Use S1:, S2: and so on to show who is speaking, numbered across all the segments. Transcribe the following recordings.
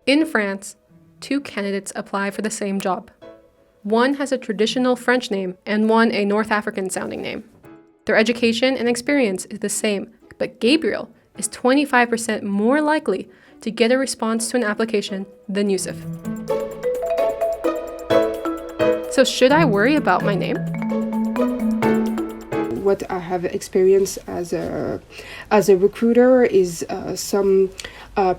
S1: In France, two candidates apply for the same job. One has a traditional French name and one a North African sounding name. Their education and experience is the same, but Gabriel is 25% more likely to get a response to an application than Yusuf. So should I worry about my name?
S2: What I have experienced as a recruiter is some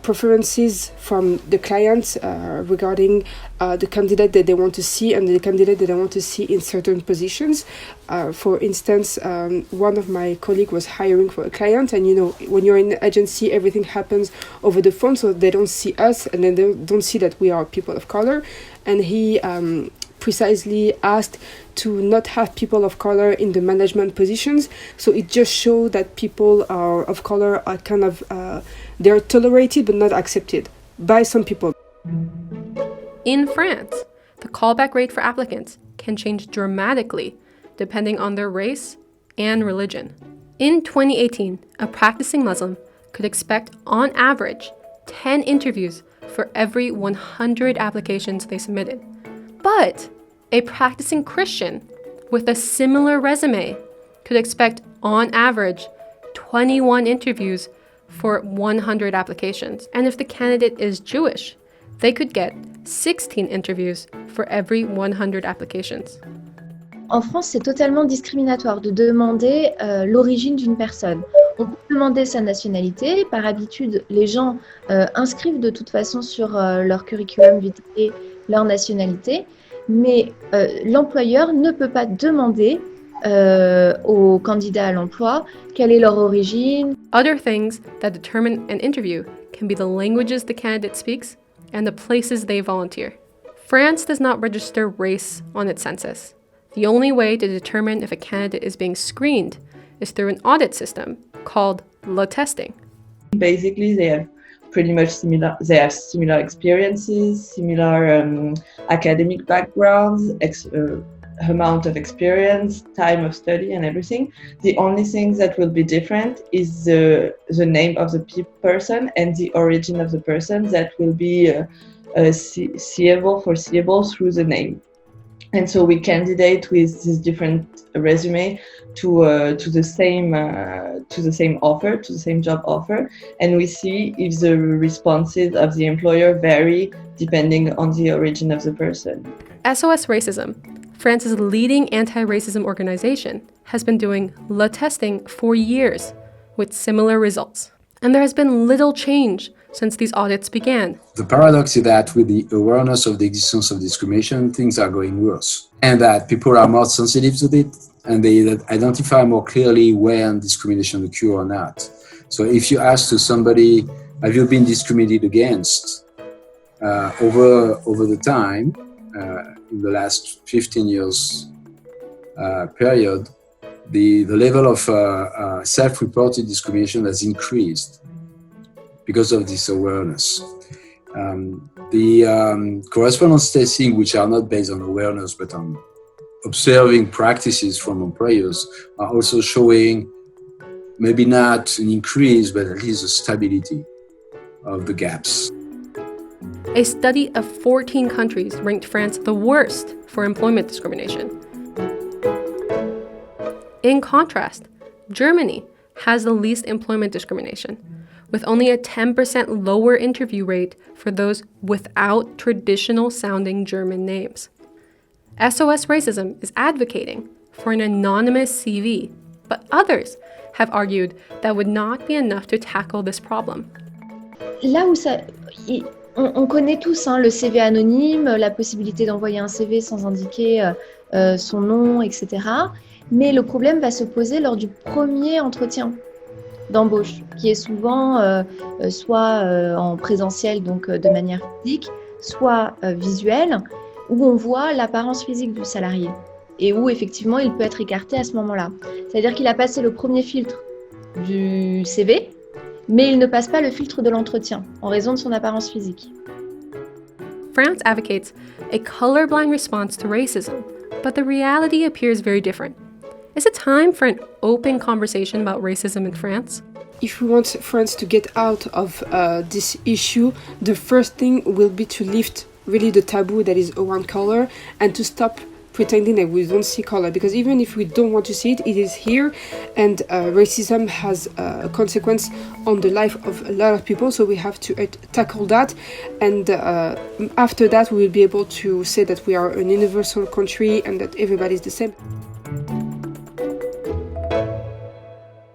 S2: preferences from the clients regarding the candidate that they want to see and the candidate that they want to see in certain positions. For instance, one of my colleagues was hiring for a client, and when you're in an agency, everything happens over the phone, so they don't see us and then they don't see that we are people of color. And he precisely asked to not have people of color in the management positions. So it just showed that people of color are kind of, they're tolerated but not accepted by some people.
S1: In France, the callback rate for applicants can change dramatically depending on their race and religion. In 2018, a practicing Muslim could expect, on average, 10 interviews for every 100 applications they submitted. But a practicing Christian with a similar resume could expect, on average, 21 interviews for 100 applications. And if the candidate is Jewish, they could get 16 interviews for every 100 applications.
S3: En France, c'est totalement discriminatoire de demander l'origine d'une personne. On peut demander sa nationalité. Par habitude, les gens inscrivent de toute façon sur leur curriculum vitae leur nationalité, mais l'employeur ne peut pas demander aux candidats à l'emploi quelle est leur origine.
S1: Other things that determine an interview can be the languages the candidate speaks and the places they volunteer. France does not register race on its census. The only way to determine if a candidate is being screened is through an audit system called le testing.
S4: Basically, they have pretty much similar experiences, similar academic backgrounds, amount of experience, time of study, and everything. The only thing that will be different is the name of the person and the origin of the person that will be foreseeable through the name. And so we candidate with this different resume to the same offer, to the same job offer, and we see if the responses of the employer vary depending on the origin of the person.
S1: SOS Racism, France's leading anti-racism organization, has been doing le testing for years with similar results. And there has been little change since these audits began.
S5: The paradox is that with the awareness of the existence of discrimination, things are going worse. And that people are more sensitive to it, and they identify more clearly when discrimination occurs or not. So if you ask to somebody, have you been discriminated against over the time, in the last 15 years period, the level of self-reported discrimination has increased because of this awareness. The correspondence testing, which are not based on awareness but on observing practices from employers, are also showing maybe not an increase but at least a stability of the gaps.
S1: A study of 14 countries ranked France the worst for employment discrimination. In contrast, Germany has the least employment discrimination, with only a 10% lower interview rate for those without traditional-sounding German names. SOS Racism is advocating for an anonymous CV, but others have argued that would not be enough to tackle this problem.
S3: Là où on connaît tous le CV anonyme, la possibilité d'envoyer un CV sans indiquer son nom, etc. Mais le problème va se poser lors du premier entretien d'embauche, qui est souvent soit en présentiel, donc de manière physique, soit visuelle, où on voit l'apparence physique du salarié et où effectivement il peut être écarté à ce moment-là. C'est-à-dire qu'il a passé le premier filtre du CV, mais il ne passe pas le filtre de l'entretien en raison de son apparence physique.
S1: France advocates a colorblind response to racism, but the reality appears very different. Is it time for an open conversation about racism in France?
S2: If we want France to get out of this issue, the first thing will be to lift really the taboo that is around color and to stop pretending that we don't see color, because even if we don't want to see it, it is here, and racism has a consequence on the life of a lot of people, so we have to tackle that, and after that we will be able to say that we are an universal country and that everybody is the same.